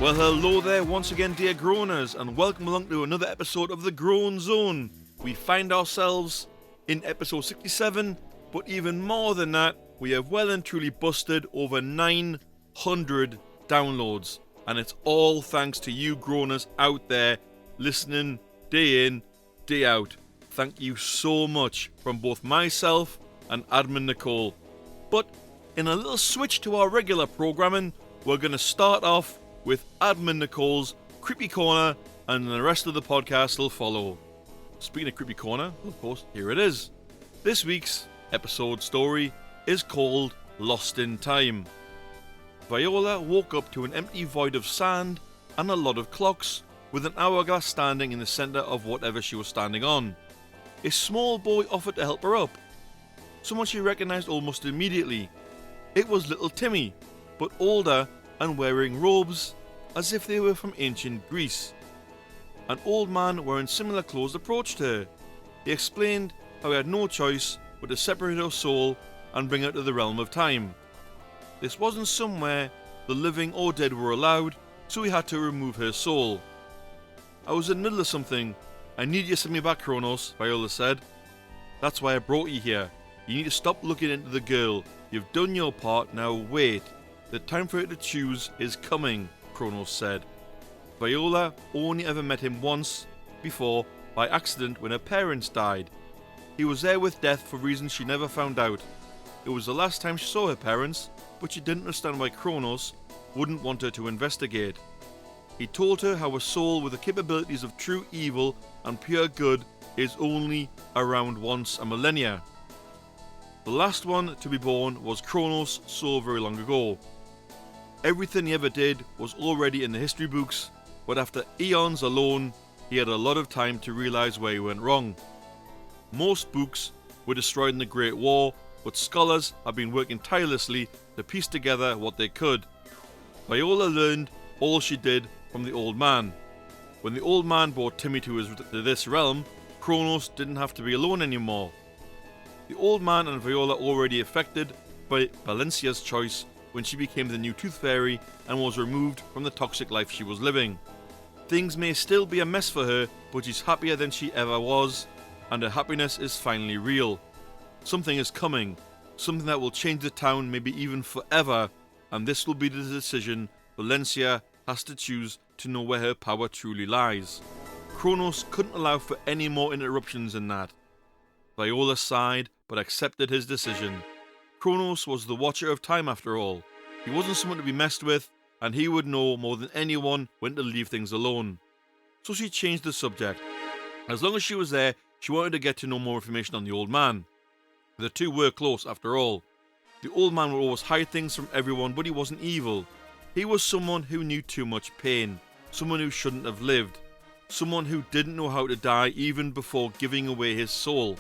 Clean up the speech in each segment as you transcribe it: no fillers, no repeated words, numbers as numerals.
Well, hello there once again, dear Groaners, and welcome along to another episode of the Groan Zone. We find ourselves in episode 67, but even more than that, we have well and truly busted over 900 downloads, and it's all thanks to you Groaners out there listening day in, day out. Thank you so much from both myself and admin Nicole. But in a little switch to our regular programming, we're going to start off with admin Nicole's Creepy Corner, and the rest of the podcast will follow. Speaking of Creepy Corner, of course, here it is. This week's episode story is called Lost in Time. Viola woke up to an empty void of sand and a lot of clocks, with an hourglass standing in the centre of whatever she was standing on. A small boy offered to help her up, someone she recognised almost immediately. It was little Timmy, but older and wearing robes as if they were from ancient Greece. An old man wearing similar clothes approached her. He explained how he had no choice but to separate her soul and bring her to the realm of time. This wasn't somewhere the living or dead were allowed, so he had to remove her soul. "I was in the middle of something. I need you to send me back, Kronos," Viola said. "That's why I brought you here. You need to stop looking into the girl. You've done your part, now wait. The time for her to choose is coming," Kronos said. Viola only ever met him once before by accident when her parents died. He was there with death for reasons she never found out. It was the last time she saw her parents, but she didn't understand why Kronos wouldn't want her to investigate. He told her how a soul with the capabilities of true evil and pure good is only around once a millennia. The last one to be born was Kronos so very long ago. Everything he ever did was already in the history books, but after eons alone, he had a lot of time to realise where he went wrong. Most books were destroyed in the Great War, but scholars have been working tirelessly to piece together what they could. Viola learned all she did from the old man. When the old man brought Timmy to this realm, Kronos didn't have to be alone anymore. The old man and Viola already affected by Valencia's choice when she became the new Tooth Fairy and was removed from the toxic life she was living. Things may still be a mess for her, but she's happier than she ever was, and her happiness is finally real. Something is coming, something that will change the town, maybe even forever, and this will be the decision Valencia has to choose to know where her power truly lies. Kronos couldn't allow for any more interruptions in that. Viola sighed, but accepted his decision. Kronos was the Watcher of Time after all. He wasn't someone to be messed with, and he would know more than anyone when to leave things alone. So she changed the subject. As long as she was there, she wanted to get to know more information on the old man. The two were close after all. The old man would always hide things from everyone, but he wasn't evil. He was someone who knew too much pain, someone who shouldn't have lived, someone who didn't know how to die even before giving away his soul.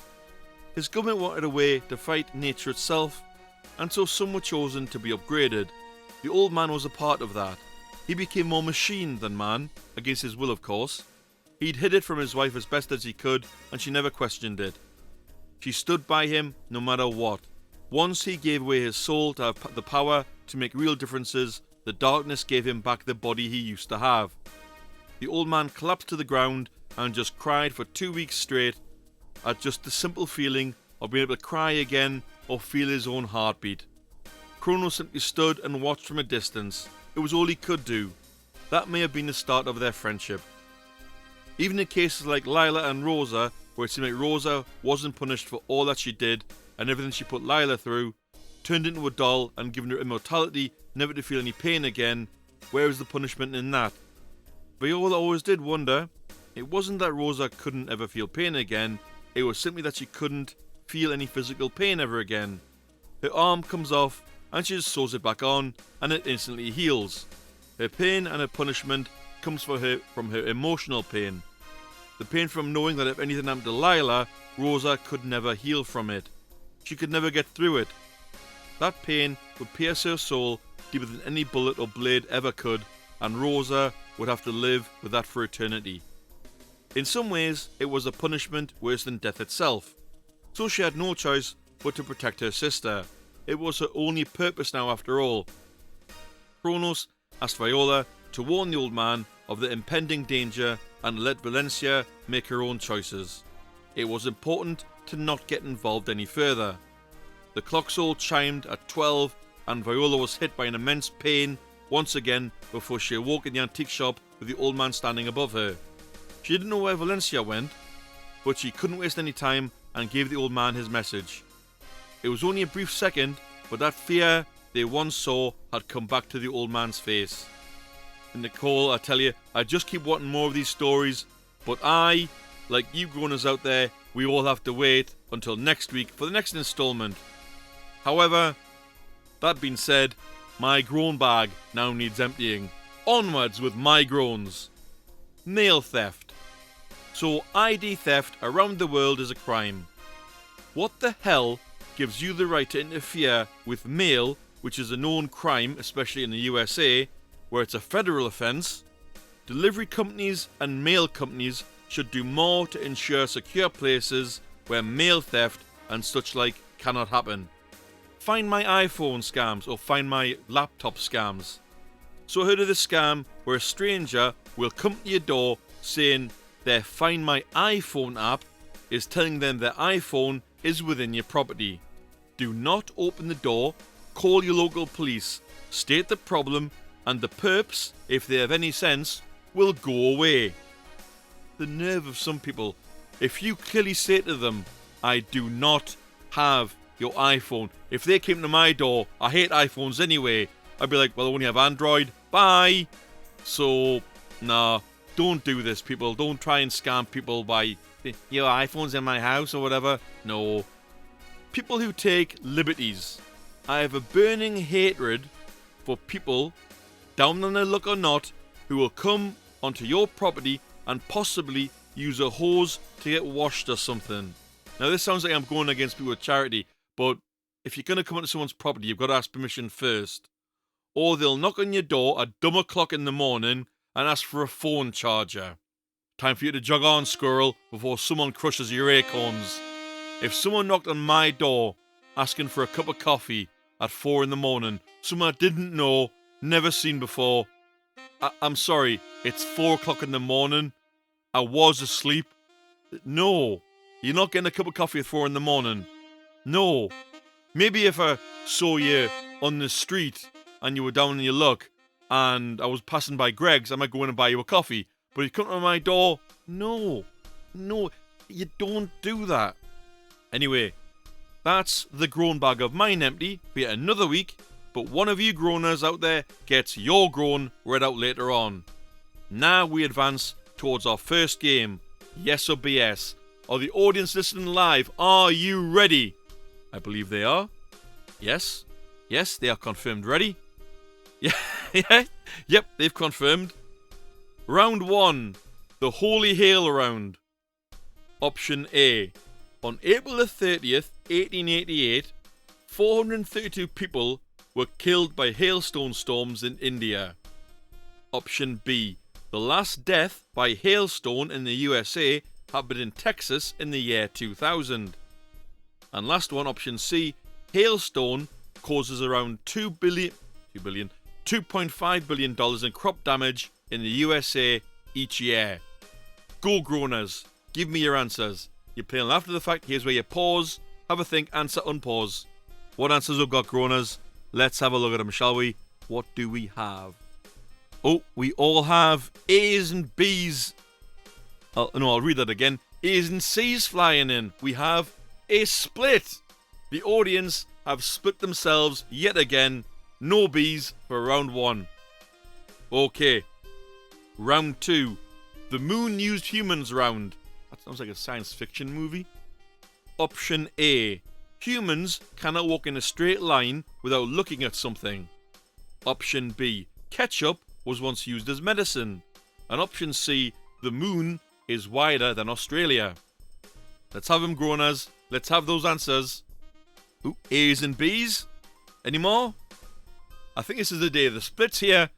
His government wanted a way to fight nature itself, and so some were chosen to be upgraded. The old man was a part of that. He became more machine than man, against his will of course. He'd hid it from his wife as best as he could, and she never questioned it. She stood by him no matter what. Once he gave away his soul to have the power to make real differences, the darkness gave him back the body he used to have. The old man collapsed to the ground and just cried for 2 weeks straight at just the simple feeling of being able to cry again or feel his own heartbeat. Kronos simply stood and watched from a distance. It was all he could do. That may have been the start of their friendship. Even in cases like Lila and Rosa, where it seemed like Rosa wasn't punished for all that she did and everything she put Lila through, turned into a doll and given her immortality never to feel any pain again, where was the punishment in that? Viola always did wonder. It wasn't that Rosa couldn't ever feel pain again, it was simply that she couldn't feel any physical pain ever again. Her arm comes off and she just sews it back on and it instantly heals. Her pain and her punishment comes from her emotional pain. The pain from knowing that if anything happened to Lila, Rosa could never heal from it. She could never get through it. That pain would pierce her soul deeper than any bullet or blade ever could, and Rosa would have to live with that for eternity. In some ways, it was a punishment worse than death itself. So she had no choice but to protect her sister. It was her only purpose now after all. Kronos asked Viola to warn the old man of the impending danger and let Valencia make her own choices. It was important to not get involved any further. The clocks all chimed at 12 and Viola was hit by an immense pain once again before she awoke in the antique shop with the old man standing above her. She didn't know where Valencia went, but she couldn't waste any time and gave the old man his message. It was only a brief second, but that fear they once saw had come back to the old man's face. And Nicole, I tell you, I just keep wanting more of these stories, but I, like you groaners out there, we all have to wait until next week for the next installment. However, that being said, my groan bag now needs emptying. Onwards with my groans. Mail theft. So ID theft around the world is a crime. What the hell gives you the right to interfere with mail, which is a known crime, especially in the USA, where it's a federal offence? Delivery companies and mail companies should do more to ensure secure places where mail theft and such like cannot happen. Find my iPhone scams or find my laptop scams. So I heard of this scam where a stranger will come to your door saying their Find My iPhone app is telling them their iPhone is within your property. Do not open the door, call your local police, state the problem, and the perps, if they have any sense, will go away. The nerve of some people. If you clearly say to them, I do not have your iPhone. If they came to my door, I hate iPhones anyway, I'd be like, well, I only have Android. Bye. So, nah, don't do this, people. Don't try and scam people by, your iPhone's in my house or whatever. No. People who take liberties. I have a burning hatred for people, down on their luck or not, who will come onto your property and possibly use a hose to get washed or something. Now, this sounds like I'm going against people with charity, but if you're going to come onto someone's property, you've got to ask permission first. Or they'll knock on your door at dumb o'clock in the morning and ask for a phone charger. Time for you to jog on, squirrel, before someone crushes your acorns. If someone knocked on my door asking for a cup of coffee at 4 in the morning, someone I didn't know, never seen before, I'm sorry, it's 4 o'clock in the morning. I was asleep. No, you're not getting a cup of coffee at 4 in the morning. No. Maybe if I saw you on the street and you were down on your luck and I was passing by Greg's, I might go in and buy you a coffee. But you come to my door, no, you don't do that. Anyway, that's the groan bag of mine empty for yet another week, but one of you groaners out there gets your groan read out later on. Now we advance towards our first game, Yes or BS. Are the audience listening live? Are you ready? I believe they are. Yes, they are confirmed ready. Yep, they've confirmed. Round 1, the Holy Hail round. Option A. On April the 30th, 1888, 432 people were killed by hailstone storms in India. Option B. The last death by hailstone in the USA happened in Texas in the year 2000. And last one, option C. Hailstone causes around $2.5 billion in crop damage in the USA each year. Go groaners, give me your answers. You're playing after the fact, here's where you pause, have a think, answer, unpause. What answers we've got, groaners? Let's have a look at them, shall we? What do we have? Oh, we all have A's and B's. I'll read that again. A's and C's flying in. We have a split. The audience have split themselves yet again. No B's for round 1. Okay. Round 2. The Moon Used Humans round. That sounds like a science fiction movie. Option A. Humans cannot walk in a straight line without looking at something. Option B. Ketchup was once used as medicine? And option C, the moon is wider than Australia. Let's have them, Groaners. Let's have those answers. Ooh, A's and B's? Any more? I think this is the day of the splits here.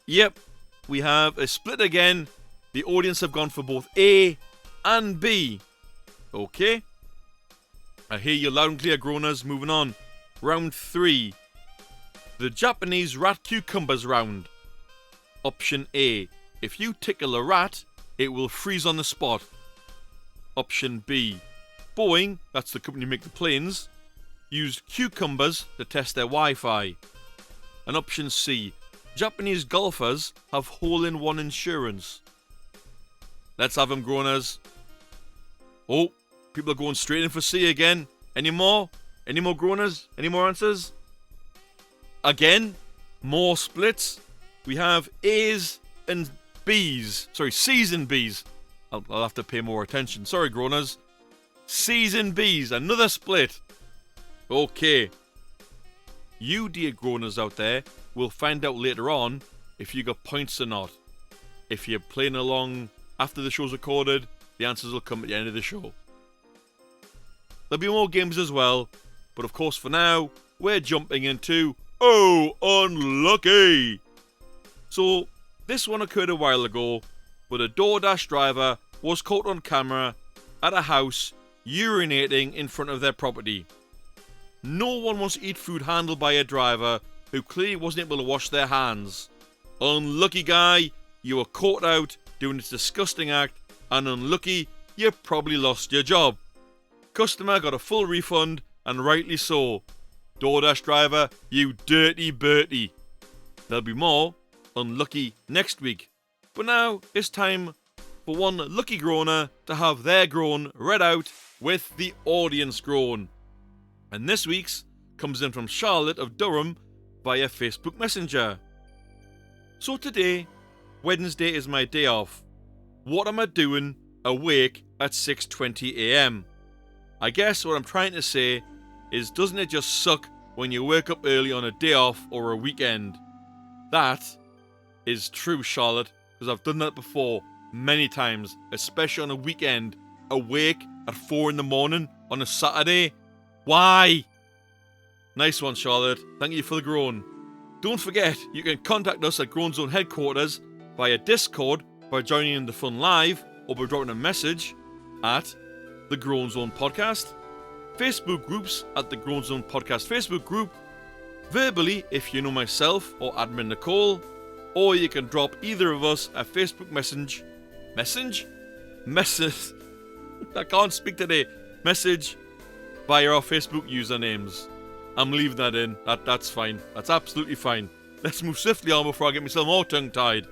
Yep, we have a split again. The audience have gone for both A and B. Okay. I hear you loud and clear, Groaners. Moving on. Round 3. The Japanese rat cucumbers round. Option A. If you tickle a rat, it will freeze on the spot. Option B. Boeing, that's the company who make the planes, used cucumbers to test their Wi-Fi. And option C. Japanese golfers have hole-in-one insurance. Let's have them, Groaners. Oh, people are going straight in for C again. Any more? Any more Groaners? Any more answers? Again, more splits. We have A's and B's. Sorry, C's and B's. I'll have to pay more attention. Sorry, Groaners. C's and B's. Another split. Okay. You, dear Groaners out there, will find out later on if you got points or not. If you're playing along after the show's recorded, the answers will come at the end of the show. There'll be more games as well, but of course for now, we're jumping into Oh Unlucky! So, this one occurred a while ago, but a DoorDash driver was caught on camera at a house urinating in front of their property. No one wants to eat food handled by a driver who clearly wasn't able to wash their hands. Unlucky guy, you were caught out doing this disgusting act, and unlucky, you probably lost your job. Customer got a full refund, and rightly so. DoorDash driver, you dirty Bertie. There'll be more unlucky next week. But now it's time for one lucky groaner to have their groan read out with the audience groan. And this week's comes in from Charlotte of Durham via Facebook Messenger. So today, Wednesday, is my day off. What am I doing awake at 6:20 a.m? I guess what I'm trying to say is, doesn't it just suck when you wake up early on a day off or a weekend? That is true, Charlotte, because I've done that before many times, especially on a weekend, awake at 4 in the morning on a Saturday. Why? Nice one, Charlotte. Thank you for the groan. Don't forget, you can contact us at Groan Zone headquarters via Discord by joining in the fun live or by dropping a message at the Groan Zone Podcast, Facebook groups at the Groan Zone Podcast Facebook group, verbally if you know myself or admin Nicole, or you can drop either of us a Facebook message. I can't speak today. Message via our Facebook usernames. I'm leaving that in. That's fine. That's absolutely fine. Let's move swiftly on before I get myself more tongue-tied.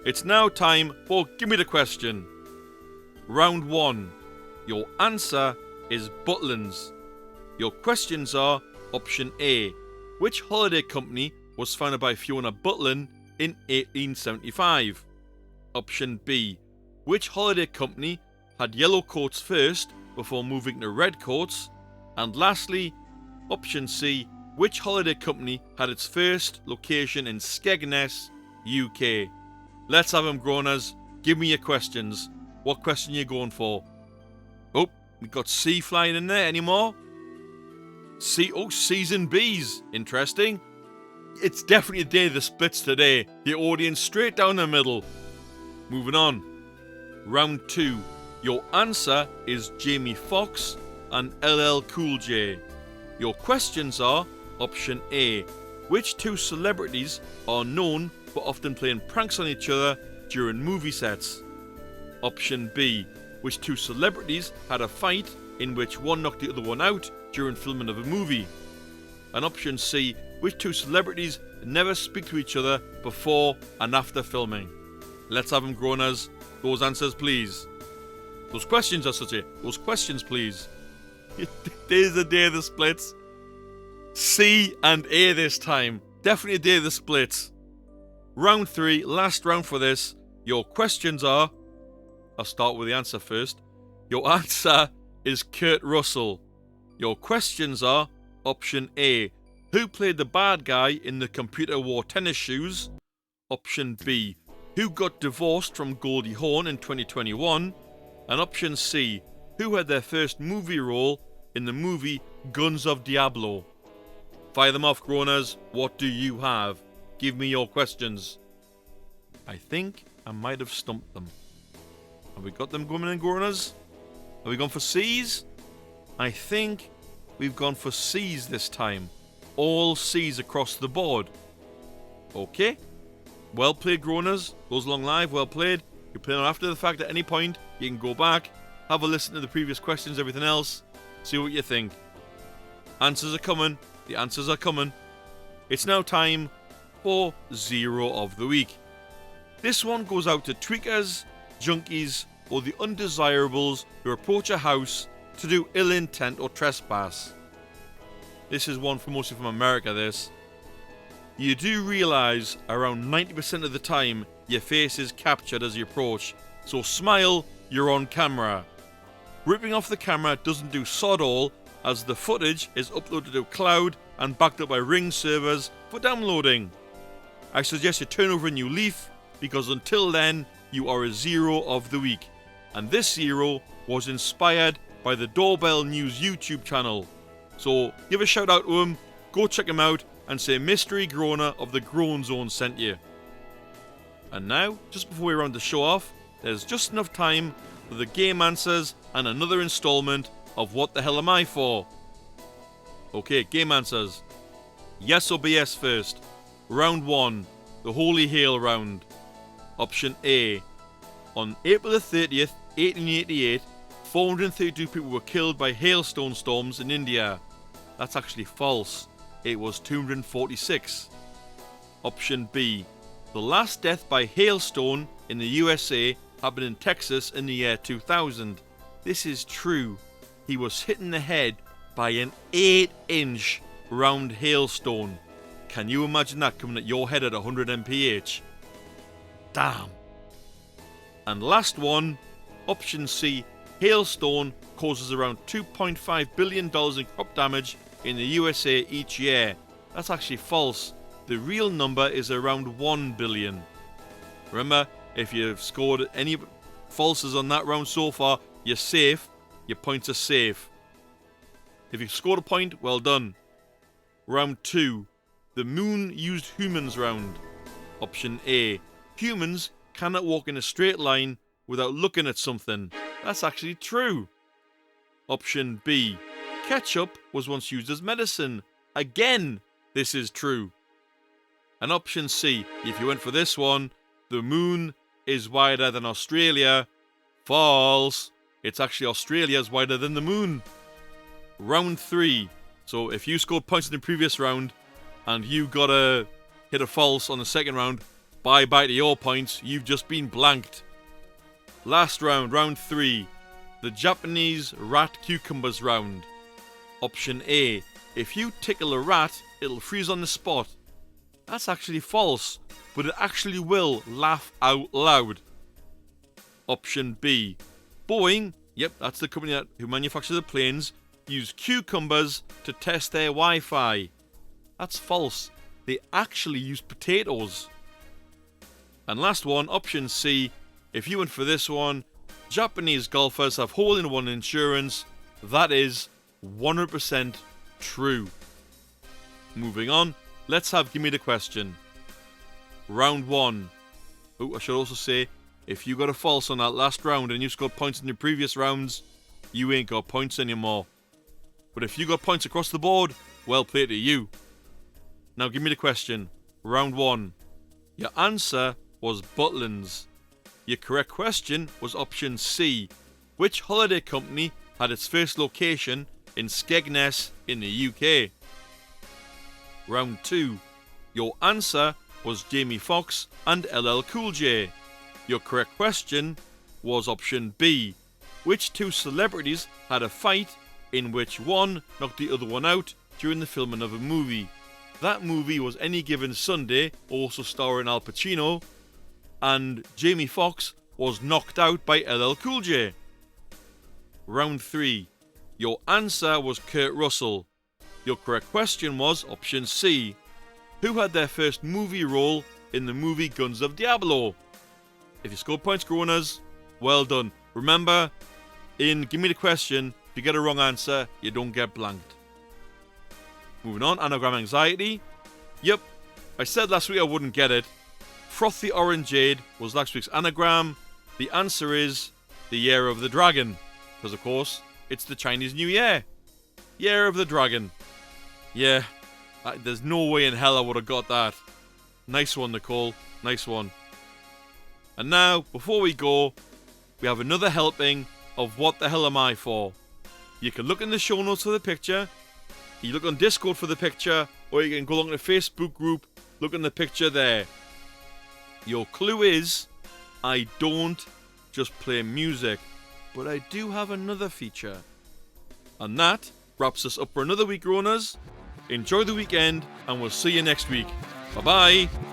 It's now time for Gimme the Question. Round 1. Your answer is Butlins. Your questions are: Option A. Which holiday company was founded by Fiona Butlin in 1875? Option B. Which holiday company had yellow coats first before moving to red coats? And lastly, Option C. Which holiday company had its first location in Skegness, UK? Let's have them, Groaners. Give me your questions. What question are you going for? Oh, we got C flying in there. Any more? C. Oh, C's and B's. Interesting. It's definitely the day of the splits today. The audience straight down the middle. Moving on. Round 2. Your answer is Jamie Foxx and LL Cool J. Your questions are: Option A. Which two celebrities are known for often playing pranks on each other during movie sets? Option B. Which two celebrities had a fight in which one knocked the other one out during filming of a movie? And Option C. Which two celebrities never speak to each other before and after filming? Let's have them, Groaners. Those answers, please. Those questions, I should say. Those questions, please. There's the day of the splits. C and A this time. Definitely a day of the splits. Round 3, last round for this. Your questions are... I'll start with the answer first. Your answer is Kurt Russell. Your questions are: Option A. Who played the bad guy in the computer wore tennis shoes? Option B, who got divorced from Goldie Hawn in 2021? And option C, who had their first movie role in the movie Guns of Diablo? Fire them off, Groaners. What do you have? Give me your questions. I think I might have stumped them. Have we got them coming in, Groaners? Have we gone for C's? I think we've gone for C's this time. All C's across the board. Okay. Well played, Groaners. Goes along live, well played. You play on after the fact at any point. You can go back, have a listen to the previous questions, everything else. See what you think. Answers are coming. The answers are coming. It's now time for Zero of the Week. This one goes out to tweakers, junkies, or the undesirables who approach a house to do ill intent or trespass. This is one for mostly from America, this. You do realise around 90% of the time your face is captured as you approach, so smile, you're on camera. Ripping off the camera doesn't do sod all, as the footage is uploaded to cloud and backed up by Ring servers for downloading. I suggest you turn over a new leaf, because until then you are a Zero of the Week, and this Zero was inspired by the Doorbell News YouTube channel. So give a shout out to him, go check him out, and say Mystery Groaner of the Groan Zone sent you. And now, just before we round the show off, there's just enough time for the game answers and another installment of What the Hell Am I For? Okay, game answers. Yes or BS first. Round 1, the Holy Hail round. Option A. On April the 30th, 1888, 432 people were killed by hailstone storms in India. That's actually false. It was 246. Option B. The last death by hailstone in the USA happened in Texas in the year 2000. This is true. He was hit in the head by an 8-inch round hailstone. Can you imagine that coming at your head at 100 mph? Damn. And last one, option C. Hailstone causes around $2.5 billion in crop damage in the USA each year. That's actually false. The real number is around 1 billion. Remember, if you've scored any falses on that round so far, you're safe. Your points are safe. If you've scored a point, well done. Round 2. The moon used humans round. Option A. Humans cannot walk in a straight line without looking at something. That's actually true. Option B. Ketchup was once used as medicine. Again, this is true. And option C. If you went for this one, the moon is wider than Australia. False. It's actually Australia's wider than the moon. Round 3. So if you scored points in the previous round and you got a hit a false on the second round, bye bye to your points. You've just been blanked. Last round, round 3. The Japanese rat cucumbers round. Option A. If you tickle a rat, it'll freeze on the spot. That's actually false, but it actually will laugh out loud. Option B. Boeing, yep, that's the company who manufactures the planes, use cucumbers to test their Wi-Fi. That's false. They actually use potatoes. And last one, option C. If you went for this one, Japanese golfers have hole-in-one insurance. That is 100% true. Moving on, let's have Gimme the Question. Round 1. Oh, I should also say, if you got a false on that last round and you scored points in your previous rounds, you ain't got points anymore. But if you got points across the board, well played to you. Now give me the question. Round 1. Your answer was Butlins. Your correct question was option C. Which holiday company had its first location in Skegness in the UK? Round 2. Your answer was Jamie Foxx and LL Cool J. Your correct question was option B. Which two celebrities had a fight in which one knocked the other one out during the filming of a movie? That movie was Any Given Sunday, also starring Al Pacino, and Jamie Foxx was knocked out by LL Cool J. Round 3. Your answer was Kurt Russell. Your correct question was option C. Who had their first movie role in the movie Guns of Diablo. If you scored points, Groaners, well done. Remember, in Gimme the Question, if you get a wrong answer, you don't get blanked. Moving on, anagram anxiety. Yep, I said last week I wouldn't get it. Frothy Orangeade was last week's anagram. The answer is the Year of the Dragon. Because, of course, it's the Chinese New Year. Year of the Dragon. Yeah, there's no way in hell I would have got that. Nice one, Nicole. Nice one. And now, before we go, we have another helping of What the Hell Am I For? You can look in the show notes for the picture, you look on Discord for the picture, or you can go along to the Facebook group, look in the picture there. Your clue is, I don't just play music, but I do have another feature. And that wraps us up for another week, Groaners. Enjoy the weekend, and we'll see you next week. Bye-bye.